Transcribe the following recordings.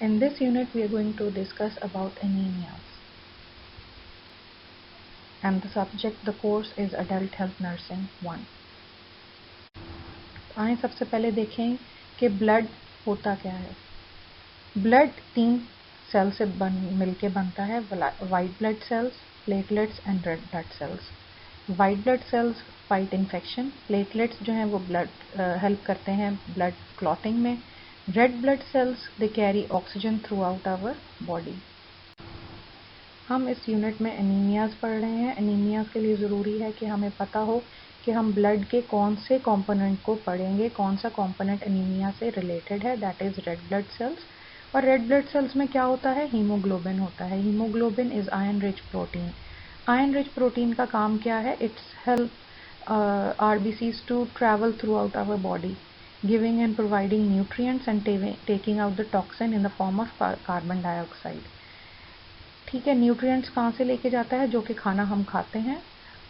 In this unit, we are going to discuss about anemias, and the subject, the course is Adult Health Nursing 1. आइए सबसे पहले देखें कि blood होता क्या है। ब्लड 3 सेल से मिलके बनता है, white blood cells, platelets and red blood cells. White blood cells fight infection, platelets जो हैं वो ब्लड हेल्प करते हैं ब्लड क्लॉटिंग में, red blood cells they carry oxygen throughout our body. हम इस यूनिट में एनीमियाज पढ़ रहे हैं। एनीमियाज के लिए ज़रूरी है कि हमें पता हो कि हम ब्लड के कौन से कंपोनेंट को पढ़ेंगे, कौन सा कंपोनेंट एनीमिया से रिलेटेड है, that is red blood cells. और रेड ब्लड सेल्स में क्या होता है, हीमोग्लोबिन होता है। Haemoglobin is iron rich protein. Iron rich protein का काम क्या है, it's help RBCs to travel throughout our body, giving and providing nutrients and taking out the toxin in the form of carbon dioxide. ठीक है, nutrients कहाँ से लेके जाता है, जो कि खाना हम खाते हैं,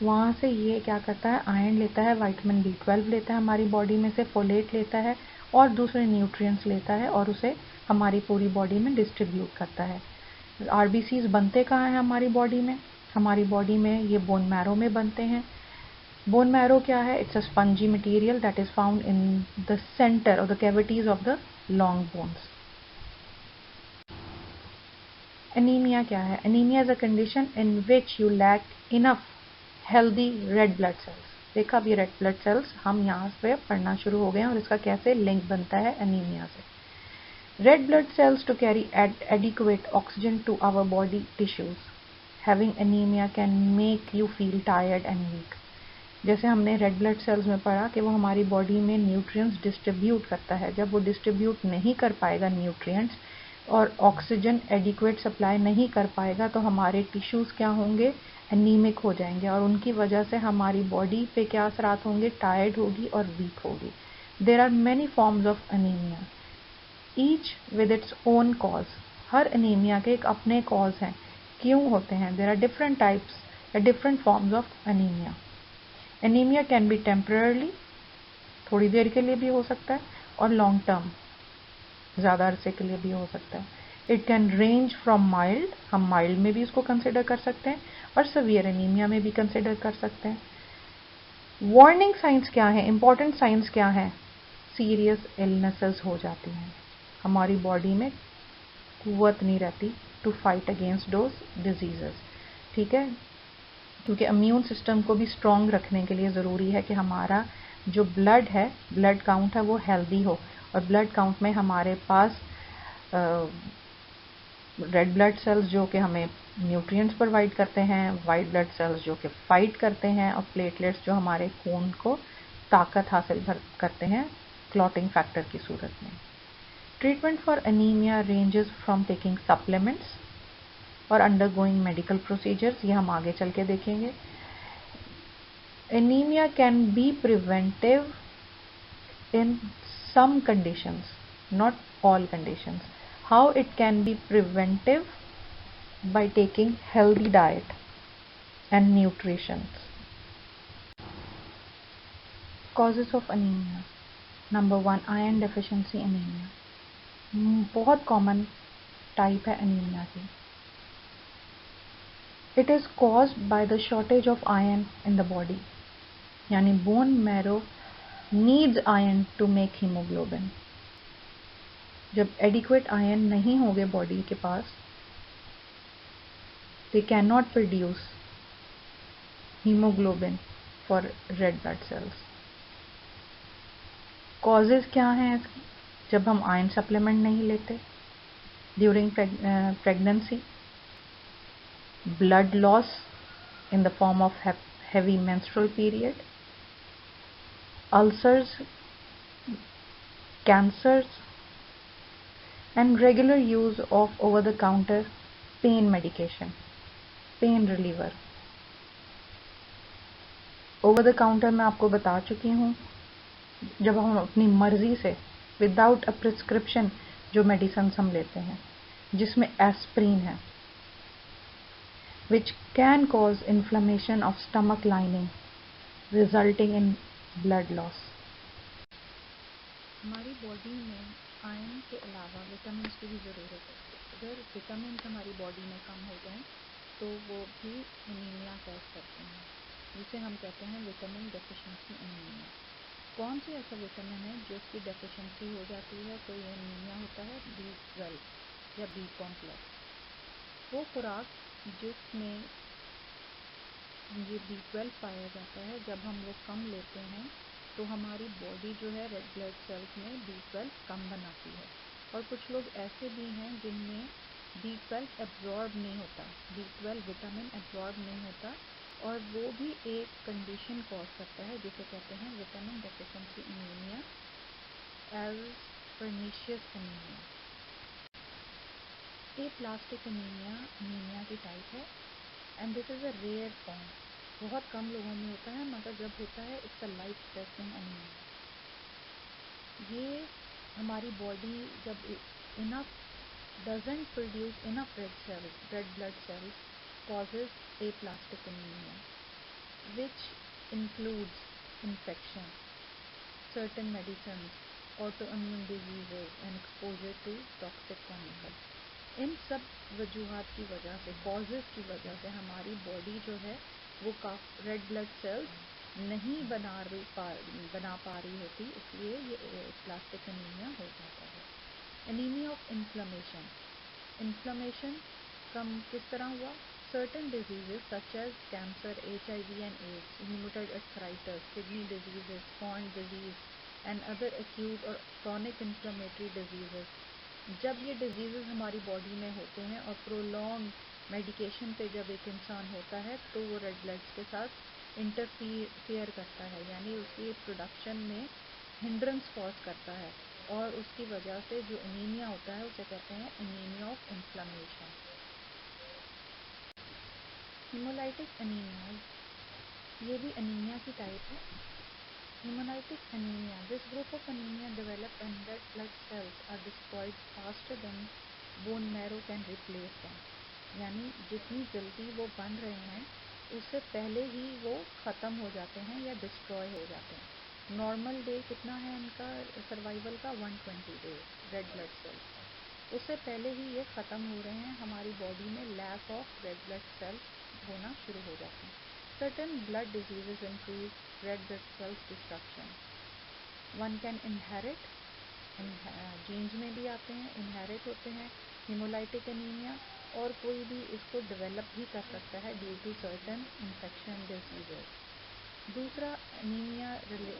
वहाँ से ये क्या करता है, आयरन लेता है, विटामिन B12 लेता है हमारी बॉडी में से, फोलेट लेता है और दूसरे न्यूट्रिएंट्स लेता है और उसे हमारी पूरी बॉडी में डिस्ट्रीब्यूट करता है। आरबीसीज बनते कहाँ हैं हमारी बॉडी में, हमारी बॉडी में ये बोन मैरो में बनते हैं। बोन मैरो क्या है, it's a spongy material that is found in the centre of the cavities of the long bones. Anaemia क्या है, anaemia is a condition in which you lack enough healthy red blood cells. देखा, अभी red blood sales हम यहाँ पे पढ़ना शुरू हो गए हैं और इसका कैसे लिंक बनता है एनीमिया से। Red blood cells to carry adequate oxygen to our body tissues. Having anemia can make you feel tired and weak. जैसे हमने रेड ब्लड सेल्स में पढ़ा कि वो हमारी बॉडी में न्यूट्रिएंट्स डिस्ट्रीब्यूट करता है। जब वो डिस्ट्रीब्यूट नहीं कर पाएगा न्यूट्रिएंट्स और ऑक्सीजन एडिक्वेट सप्लाई नहीं कर पाएगा तो हमारे टिश्यूज़ क्या होंगे, एनीमिक हो जाएंगे और उनकी वजह से हमारी बॉडी पे क्या असरात होंगे, टायर्ड होगी और वीक होगी। There are many forms of anaemia, each with its own cause. हर एनीमिया के एक अपने कॉज हैं, क्यों होते हैं। देयर आर डिफरेंट टाइप्स या different forms of anaemia. Anaemia can be temporary, थोड़ी देर के लिए भी हो सकता है, और लॉन्ग टर्म, ज़्यादा अरसे के लिए भी हो सकता है। It can range from mild, हम माइल्ड में भी इसको कंसिडर कर सकते हैं और सवियर एनीमिया में भी कंसिडर कर सकते हैं। वार्निंग साइंस क्या है, इंपॉर्टेंट साइंस क्या है, सीरियस इलनेसेस हो जाती हैं, हमारी बॉडी में कुव्वत नहीं रहती to fight against those diseases. ठीक है, क्योंकि इम्यून सिस्टम को भी स्ट्रॉन्ग रखने के लिए ज़रूरी है कि हमारा जो ब्लड है, ब्लड काउंट है, वो हेल्दी हो। और ब्लड काउंट में हमारे पास रेड ब्लड सेल्स जो कि हमें न्यूट्रिएंट्स प्रोवाइड करते हैं, वाइट ब्लड सेल्स जो कि फाइट करते हैं, और प्लेटलेट्स जो हमारे खून को ताकत हासिल करते हैं क्लॉटिंग फैक्टर की सूरत में। Treatment for anaemia ranges from taking supplements और अंडरगोइंग मेडिकल प्रोसीजर्स, ये हम आगे चल के देखेंगे। Anaemia can B preventive in some conditions, not all conditions. How it can be preventive? By taking healthy diet and nutrition. Causes of anemia. Number 1, iron deficiency anemia. बहुत common type है anemia की. It is caused by the shortage of iron in the body. यानी bone marrow needs iron to make hemoglobin. जब adequate iron नहीं होगे body के पास, they cannot produce hemoglobin for red blood cells. Causes क्या हैं इसकी, जब हम iron supplement नहीं लेते, during pregnancy, blood loss in the form of heavy menstrual period, ulcers, cancers, and regular use of over-the-counter pain medication, pain reliever. Over the counter मैं आपको बता चुकी हूँ, जब हम अपनी मर्जी से विदाउट अ प्रिस्क्रिप्शन जो मेडिसिन हम लेते हैं, जिसमें एस्प्रिन है, which can cause inflammation of stomach lining resulting in blood loss. हमारी बॉडी में आयरन के अलावा विटामिन विटामिन की भी ज़रूरत होती है। अगर विटामिन हमारी बॉडी में कम हो जाएं तो वो भी एनीमिया कॉज करते हैं, जिसे हम कहते हैं विटामिन डेफिशिएंसी एनीमिया। कौन सी ऐसा विटामिन है जो उसकी डेफिशिएंसी हो जाती है तो ये एनीमिया होता है? B12 या बी कॉम्प्लेक्स। वो खुराक जिसमें ये B12 पाया जाता है, जब हम वो कम लेते हैं तो हमारी बॉडी जो है रेड ब्लड सेल्स में B12 कम बनाती है। और कुछ लोग ऐसे भी हैं जिनमें B12 एब्जॉर्ब नहीं होता, B12 विटामिन एब्जॉर्ब नहीं होता, और वो भी एक कंडीशन कॉज करता है जिसे कहते हैं vitamin deficiency anaemia, as pernicious anaemia. Aplastic anaemia anaemia की टाइप है and this is a rare form. बहुत कम लोगों में होता है, मगर जब होता है it's a life threatening anaemia. ये हमारी बॉडी जब enough doesn't produce enough red blood cells, causes aplastic anemia, which includes infection, certain medicines, autoimmune diseases and exposure to toxic chemicals. इन सब वजूहात की वजह से, कॉजेज़ की वजह से हमारी बॉडी जो है वो रेड ब्लड सेल्स नहीं बना पा रही होती, इसलिए ये प्लास्टिक एनीमिया हो जाता है। Anaemia of inflammation. इन्फ्लेमेशन कम किस तरह हुआ? Certain diseases such as cancer, HIV and AIDS, rheumatoid arthritis, kidney diseases, Crohn disease and other acute और क्रॉनिक इन्फ्लेमेटरी डिजीजेस, जब ये डिजीजेस हमारी बॉडी में होते हैं और प्रोलॉन्ग मेडिकेशन पे जब एक इंसान होता है तो वो रेड ब्लड्स के साथ इंटरफियर करता है, यानी उसकी प्रोडक्शन में हिंड्रेंस कॉज करता है, और उसकी वजह से जो एनीमिया होता है उसे कहते हैं anaemia of inflammation. Haemolytic anaemia, ये भी एनीमिया की टाइप है। Hemolytic anemia. This group of anemia develop when red blood cells are destroyed faster than bone marrow can replace them. यानी जितनी जल्दी वो बन रहे हैं उससे पहले ही वो ख़त्म हो जाते हैं या डिस्ट्रॉय हो जाते हैं। नॉर्मल डे कितना है इनका सर्वाइवल का? 120 डेज रेड ब्लड सेल्स का। उससे पहले ही ये ख़त्म हो रहे हैं, हमारी बॉडी में lack of red blood cells होना शुरू हो जाते हैं। Certain blood diseases increase red blood cells destruction. One can inherit, genes में भी आते हैं, इनहेरिट होते हैं हीमोलाइटिक एनीमिया, और कोई भी इसको डेवलप भी कर सकता है due to certain infection diseases. दूसरा anaemia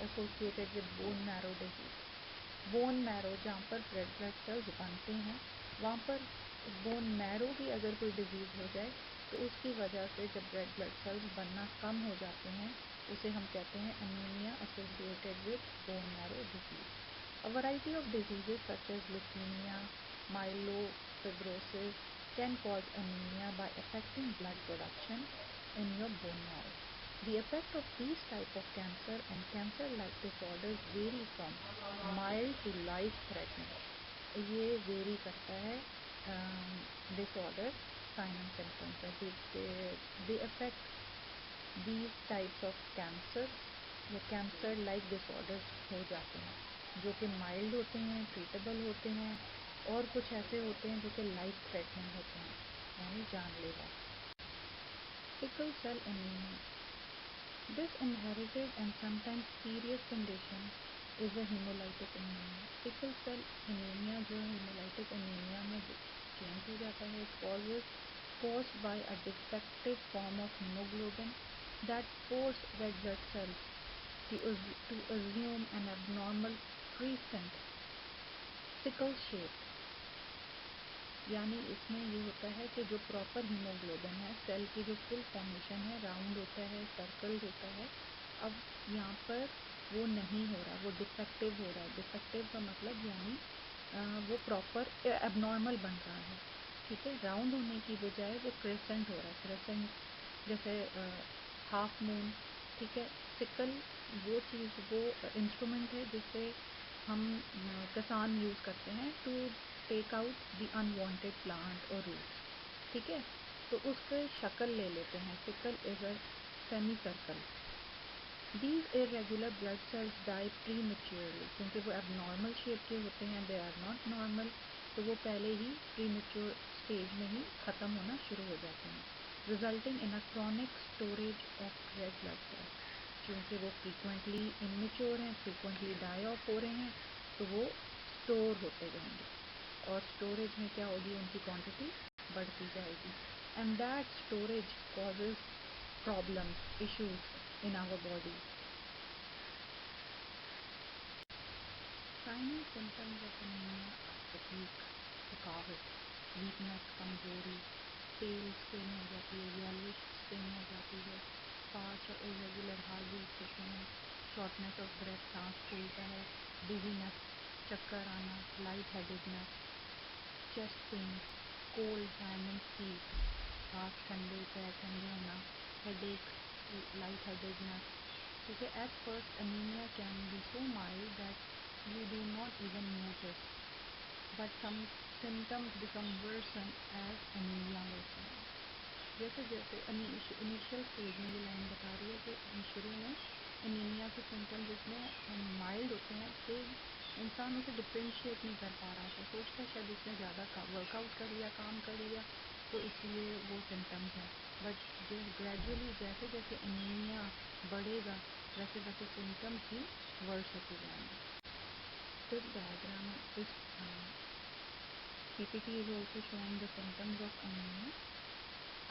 associated with bone marrow disease. Bone marrow, जहाँ पर रेड ब्लड सेल्स बनते हैं, वहाँ पर बोन मैरो की अगर कोई डिजीज़ हो जाए तो उसकी वजह से जब रेड ब्लड सेल्स बनना कम हो जाते हैं उसे हम कहते हैं anaemia associated with bone marrow disease. A variety of diseases such as leukaemia, myelofibrosis can cause anaemia by affecting blood production in your bone marrow. The effect of these type of cancer and cancer-like disorders vary from mild to life-threatening. ये very करता है disorder, sign and symptoms है। They affect these types of cancer या cancer like disorders हो जाते हैं जो कि माइल्ड होते हैं, ट्रीटेबल होते हैं, और कुछ ऐसे होते हैं जो कि लाइफ थ्रेटनिंग होते हैं, यानी जानलेवा। Sickle cell anaemia. This inherited and sometimes serious condition is a hemolytic anemia. Sickle cell anemia जो hemolytic anemia में चेंज हो जाता है, caused by a defective form of hemoglobin that force red blood cells to assume an abnormal crescent sickle shape. यानी इसमें ये होता है कि जो प्रॉपर हीमोग्लोबिन है, सेल की जो फुल फॉर्मेशन है, राउंड होता है, सर्कल होता है, अब यहाँ पर वो नहीं हो रहा, वो डिफेक्टिव हो रहा है। डिफेक्टिव का मतलब यानी वो प्रॉपर एबनॉर्मल बन रहा है, ठीक है। राउंड होने की बजाय वो क्रेसेंट हो रहा है, क्रेसेंट जैसे हाफ मून, ठीक है। सिकल वो चीज़, वो इंस्ट्रूमेंट है जिससे हम किसान यूज़ करते हैं to take out the unwanted plant और रूट्स, ठीक है। तो उसके शक्ल ले लेते हैं, sickle is a semi circle. These irregular blood cells die prematurely, क्योंकि वो एबनॉर्मल शेप के होते हैं, दे आर नॉट नॉर्मल, तो वो पहले ही प्रीमेच्योर स्टेज में ही ख़त्म होना शुरू हो जाते हैं, resulting in a chronic storage of red blood sales. क्योंकि वो फ्रीक्वेंटली इमेच्योर हैं, फ्रीक्वेंटली डाई ऑफ हो रहे हैं, तो वो स्टोर होते जाएंगे और स्टोरेज में क्या होगी, उनकी क्वांटिटी बढ़ती जाएगी, and that storage causes problems, issues in our body. Sign and symptoms of anaemia are fatigue, थकावट, वीकनेस, कमजोरी, पेल स्किन हो जाती है, येलोइश स्किन हो जाती है, फास्ट और इरेगुलर हार्ट बीट्स होते हैं, शॉर्टनेस ऑफ ब्रेथ, सांस फूलता है, डिजीनेस, चक्कर आना, light headedness, chest pain, cold hand and feet, हाथ ठंडे, पैर ठंडे होना, हेडेक, लाइट हेडेडनेस। ठीक है, at first anaemia can be so mild that you do not even notice, but some symptoms become worsen as anemia worsens। जैसे जैसे initial stage में ये लाइन बता रही है कि शुरू में एनीमिया के सिम्टम्स जितने माइल्ड होते हैं कि इंसान उसे डिफ्रेंशिएट नहीं कर पा रहा था, सोचता है शायद इसने ज़्यादा वर्कआउट कर लिया, काम कर लिया, तो इसलिए वो सिम्टम्स हैं। बट जो ग्रेजुअली जैसे जैसे एनीमिया बढ़ेगा वैसे वैसे सिम्टम्स भी वर्स होते जाएंगे। This diagram, this PPT is also showing the symptoms of anemia.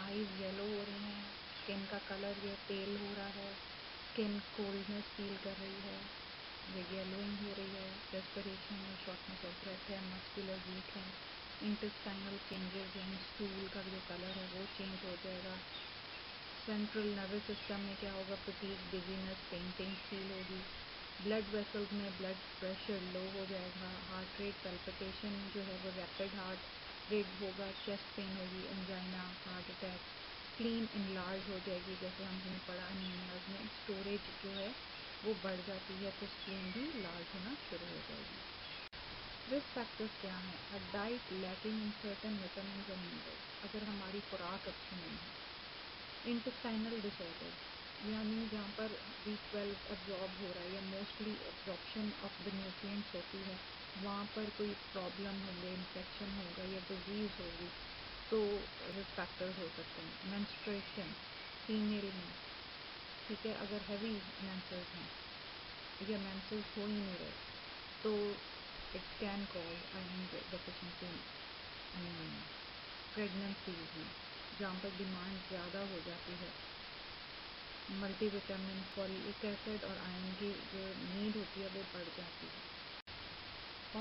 Eyes yellow हो रहे हैं, स्किन का कलर ये पेल हो रहा है, स्किन कोल्डनेस फील कर रही है, ये येलोइंग हो रही है, रेस्पिरेशन में शॉर्टनेस ऑफ ब्रेथ है, मस्कुलर वीक है, इंटेस्टाइनल चेंजेस यानी स्टूल का जो कलर है वो चेंज हो जाएगा। सेंट्रल नर्वस सिस्टम में क्या होगा, फटीग, डिजीनेस, पेंटिंग फील होगी, ब्लड वेसल्स में ब्लड प्रेशर लो हो जाएगा, हार्ट रेट पैल्पिटेशन जो है वो रैपिड हार्ट रेट होगा, चेस्ट पेन होगी, angina, heart attack, spleen enlarge हो जाएगी, जैसे हमने पढ़ा एनीमियाज में स्टोरेज जो है वो बढ़ जाती है तो स्प्लीन भी लार्ज होना शुरू हो जाएगी। रिस्क फैक्टर्स क्या हैं? A diet lacking in certain vitamins and minerals, अगर हमारी खुराक अच्छी नहीं है। इंटेस्टाइनल डिसऑर्डर्स यानी जहाँ पर B12 एब्जॉर्ब हो रहा है या mostly absorption of the nutrients होती है, वहाँ पर कोई प्रॉब्लम होंगे, इन्फेक्शन होगा या डिजीज़ होगी, तो रिस्क फैक्टर्स हो सकते हैं। मेंस्ट्रुएशन फीमेल में, ठीक है, अगर हैवी मेंसेस हैं या मेंसेस हो ही नहीं रहे तो it can cause iron deficiency anaemia. Pregnancies में जहाँ पर डिमांड ज़्यादा हो जाती है, मल्टीविटामिन, फॉलिक एसिड और आयरन की जो नीड होती है वो बढ़ जाती है।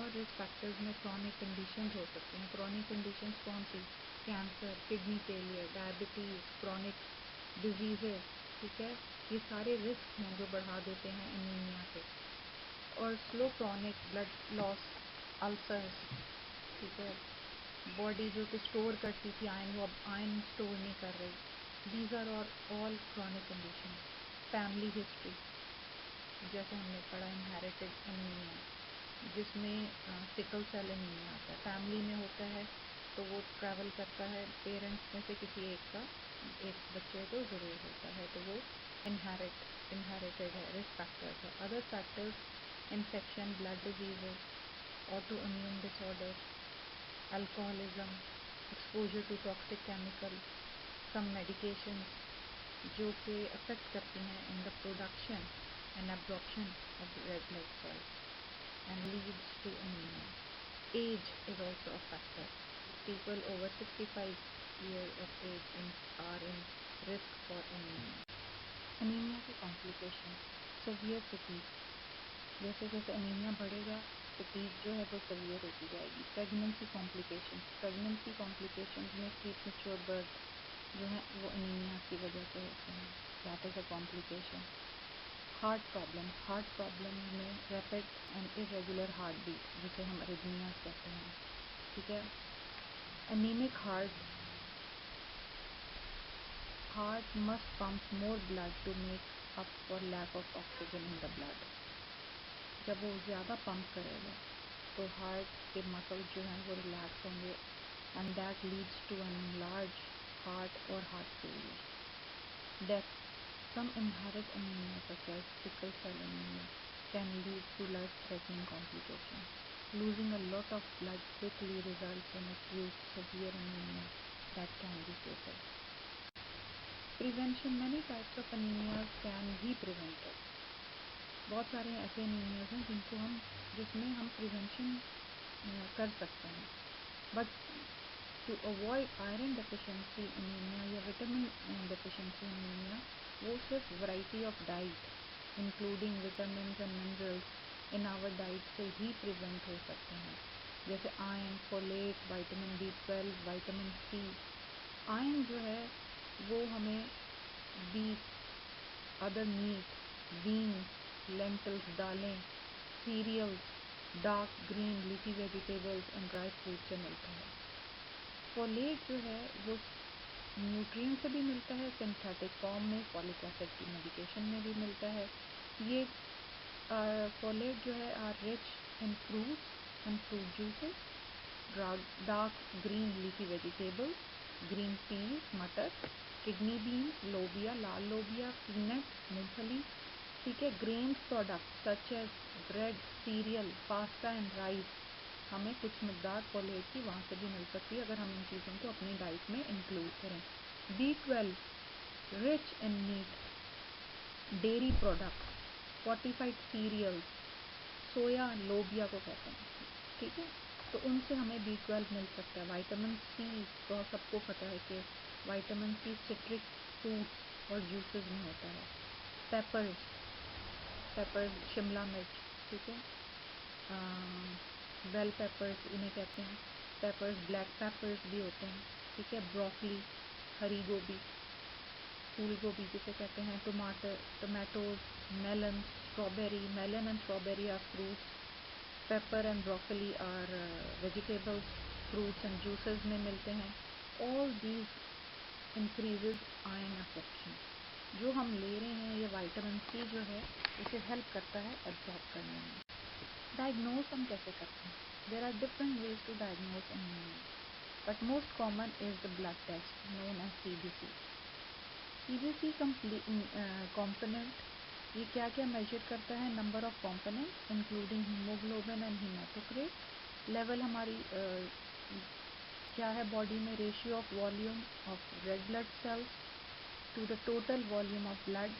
और रिस्क फैक्टर्स में क्रॉनिक कंडीशंस हो सकते हैं। क्रॉनिक कंडीशंस कौन सी? Cancer, kidney failure, diabetes, chronic diseases, ठीक है, ये सारे रिस्क हैं जो बढ़ा देते हैं एनीमिया के। और slow chronic blood loss, ulcers, ठीक है, बॉडी जो कि स्टोर करती थी आयरन वो अब आयरन स्टोर नहीं कर रही। These are all chronic condition. Family history, जैसे हमने पढ़ा इनहेरिटेड एनीमिया, जिसमें सिकल सेल एनीमिया आता है, फैमिली में होता है तो वो ट्रैवल करता है, पेरेंट्स में से किसी एक बच्चे को ज़रूर होता है, तो वो इनहेरिटेड है, रिस्क फैक्टर्स है। Other factors infection, blood diseases, autoimmune disorder, alcoholism, exposure to toxic chemical, some medications जो कि अफेक्ट करती हैं in the production and absorption of red blood cells and leads to anemia. Age is also a factor. People over 65 years of age are in risk for anemia. Anemia की complication, severe fatigue, जैसे जैसे anemia बढ़ेगा fatigue जो है वो severe होती जाएगी। Pregnancy complications में premature birth जो है वो anemia की वजह से होते हैं, that is a complication. Heart problem में rapid and irregular heart beat, जिसे हम अरिथमियाज कहते हैं, ठीक है। Anaemic heart must pump more blood to make up for lack of oxygen in the blood. जब वो ज़्यादा पंप करेगा तो हार्ट के मसल्स जो हैं वो रिलैक्स होंगे and that leads to enlarged heart और heart failure. Death, some inherit anemia such as sickle cell anemia can lead to life-threatening complications. Losing a lot of blood quickly results in acute severe anemia that can be fatal. Prevention. Many types of anemia can be prevented. बहुत सारे ऐसे anaemias हैं जिसमें हम prevention कर सकते हैं. But to avoid iron deficiency anaemia या विटामिन डेफिशिएंसी एनीमिया, वो सिर्फ variety of diet including vitamin and minerals in our diet से ही प्रिवेंट हो सकते हैं. जैसे iron, folate, vitamin B12, vitamin C. Iron जो है वो हमें beef, other meat, beans, lentils, दालें, cereals, dark green leafy vegetables and dry fruit से मिलता है. फोलेट जो है वो न्यूट्रिएंट से भी मिलता है, सिंथेटिक फॉर्म में फॉलिक एसिड की मेडिकेशन में भी मिलता है. ये फोलेट जो है are rich in fruits and fruit juices, dark green leafy vegetables, green peas, मटर, किडनी बीन्स, लोबिया, लाल लोबिया, पीनट, मूंगफली. ठीक है. Grains product such as bread, cereal, pasta and rice, हमें कुछ मकदार फोलेट की वहाँ से भी मिल सकती है अगर हम इन चीज़ों को अपनी डाइट में इंक्लूड करें. B12 rich in meat, dairy products, fortified cereals, soya, लोबिया को कहते हैं. ठीक है. तो उनसे हमें B12 मिल सकता है. विटामिन C तो सबको पता है कि विटामिन C सिट्रिक फ्रूट्स और जूसेस में होता है. पेपर्स, शिमला मिर्च. ठीक है. बेल पेपर्स इन्हें कहते हैं. पेपर्स, ब्लैक पेपर्स भी होते हैं. ठीक है. ब्रोकली, हरी गोभी, फूल गोभी जिसे कहते हैं, tomatoes, melon, strawberry. Melon and strawberry are fruits. Pepper and broccoli are vegetables. Fruits and juices में मिलते हैं. All these increases iron absorption. जो हम ले रहे हैं ये विटामिन C जो है उसे हेल्प करता है एब्जॉर्ब करने में. डायग्नोज हम कैसे करते हैं? There are different ways to diagnose anaemia, but most common is the blood test known as CBC. CBC component ये क्या क्या मेजर करता है? Number of components including haemoglobin and haematocrit level. हमारी क्या है बॉडी में? Ratio of volume of red blood cells to the total volume of blood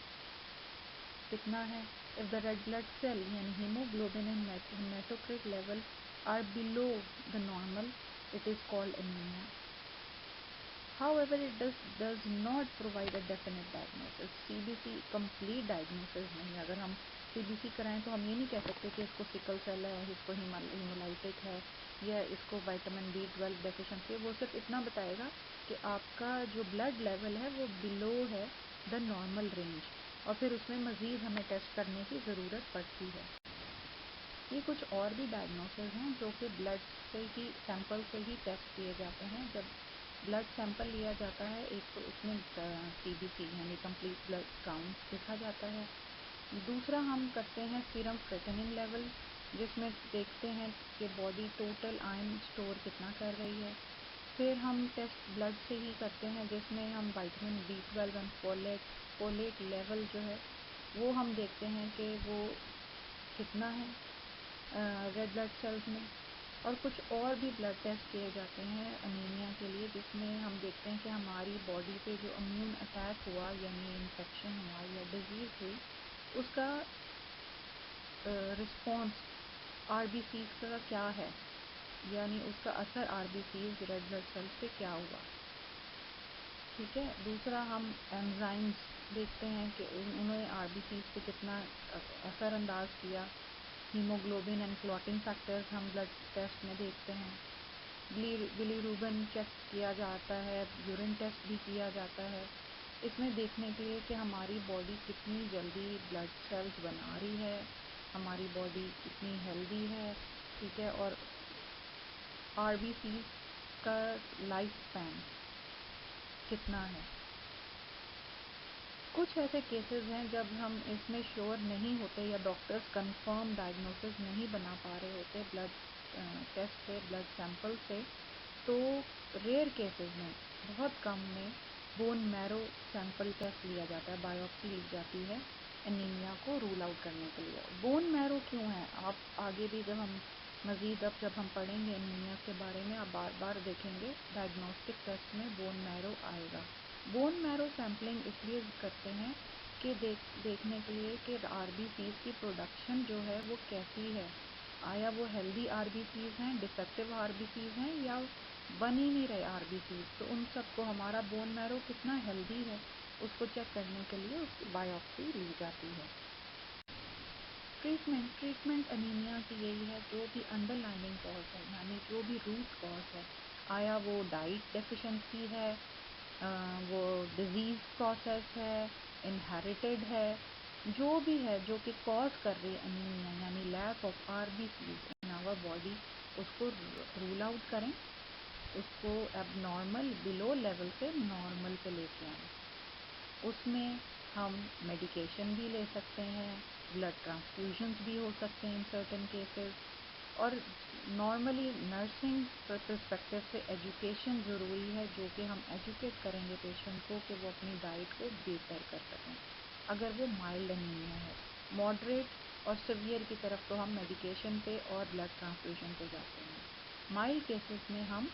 कितना है? If the red blood cell यानी haemoglobin and haematocrit level are below the normal, it is called anaemia. However, it does not provide a definite diagnosis. CBC complete diagnosis नहीं. अगर हम CBC कराएं तो हम ये नहीं कह सकते कि इसको सिकल सेल है, इसको हीमोलाइटिक है या इसको विटामिन B12 डेफिशिएंसी है. वो सिर्फ इतना बताएगा कि आपका जो ब्लड लेवल है वो बिलो है द नॉर्मल रेंज, और फिर उसमें मज़ीद हमें टेस्ट करने की ज़रूरत पड़ती है. ये कुछ और भी डायग्नोसिस हैं जो कि ब्लड से ही, सैंपल से ही टेस्ट किए जाते हैं. जब ब्लड सैंपल लिया जाता है एक तो उसमें CBC यानी कंप्लीट ब्लड काउंट देखा जाता है. दूसरा हम करते हैं सीरम क्रेटिनिन लेवल, जिसमें देखते हैं कि बॉडी टोटल आयरन स्टोर कितना कर रही है. फिर हम टेस्ट ब्लड से ही करते हैं जिसमें हम vitamin B12 and folate level जो है वो हम देखते हैं कि वो कितना है रेड ब्लड सेल्स में. और कुछ और भी ब्लड टेस्ट किए जाते हैं अनीमिया के लिए, जिसमें हम देखते हैं कि हमारी बॉडी पे जो इम्यून अटैक हुआ यानी इन्फेक्शन हुआ या डिजीज़ हुई उसका रिस्पॉन्स RBCs का क्या है, यानी उसका असर RBCs रेड ब्लड सेल्स पे क्या हुआ. ठीक है. दूसरा हम एंजाइम्स देखते हैं कि उन्होंने RBCs पे कितना असरअंदाज किया. हीमोग्लोबिन एंड क्लॉटिंग फैक्टर्स हम ब्लड टेस्ट में देखते हैं. बिलीरुबिन चेक किया जाता है. यूरिन टेस्ट भी किया जाता है इसमें देखने के लिए कि हमारी बॉडी कितनी जल्दी ब्लड सेल्स बना रही है, हमारी बॉडी कितनी हेल्दी है. ठीक है. और RBCs का लाइफ स्पैन कितना है. कुछ ऐसे केसेस हैं जब हम इसमें श्योर नहीं होते या डॉक्टर्स कंफर्म डायग्नोसिस नहीं बना पा रहे होते ब्लड टेस्ट से, ब्लड सैंपल से, तो रेयर केसेस में, बहुत कम में, बोन मैरो सैंपल टेस्ट लिया जाता है, बायोप्सी ली जाती है एनीमिया को रूल आउट करने के लिए. बोन मैरो क्यों है? आप आगे भी जब हम मज़ीद अब जब हम पढ़ेंगे एनीमिया के बारे में, आप बार बार देखेंगे डायग्नोस्टिक टेस्ट में बोन मैरो आएगा। बोन मैरो सैम्पलिंग इसलिए करते हैं कि देखने के लिए कि आरबीसीज की प्रोडक्शन जो है वो कैसी है, आया वो हेल्दी आरबीसीज हैं, डिफेक्टिव आरबीसीज हैं, या बन ही नहीं रहे आरबीसीज। तो उन सबको हमारा बोन मैरो कितना हेल्दी है उसको चेक करने के लिए उसकी बायोप्सी ली जाती है। ट्रीटमेंट एनीमिया की यही है, जो भी अंडरलाइनिंग कॉज है, यानी जो भी रूट कॉज है, आया वो डाइट डेफिशिएंसी है, वो डिजीज़ प्रोसेस है, इनहेरिटेड है, जो भी है जो कि कॉज कर रही है एनीमिया यानी lack of RBCs in our body, उसको रूल आउट करें, उसको एबनॉर्मल बिलो लेवल से नॉर्मल पे लेके आएं। उसमें हम मेडिकेशन भी ले सकते हैं, ब्लड ट्रांसफ्यूजन्स भी हो सकते हैं इन सर्टेन केसेस, और नॉर्मली नर्सिंग पर्सपेक्टिव से एजुकेशन ज़रूरी है, जो कि हम एजुकेट करेंगे पेशेंट को कि वो अपनी डाइट को बेहतर कर सकें। अगर वो माइल्ड एनीमिया है, मॉडरेट और सीवियर की तरफ तो हम मेडिकेशन पे और ब्लड ट्रांसफ्यूजन पे जाते हैं। माइल्ड केसेस में हम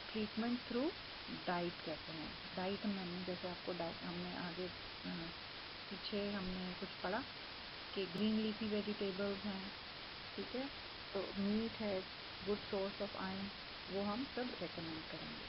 ट्रीटमेंट थ्रू डाइट कहते हैं। डाइट मैंने जैसे आपको हमने आगे पीछे हमने कुछ पढ़ा कि ग्रीन लीफी वेजिटेबल्स हैं, ठीक है, तो मीट है गुड सोर्स ऑफ आयरन, वो हम सब रेकमेंड करेंगे।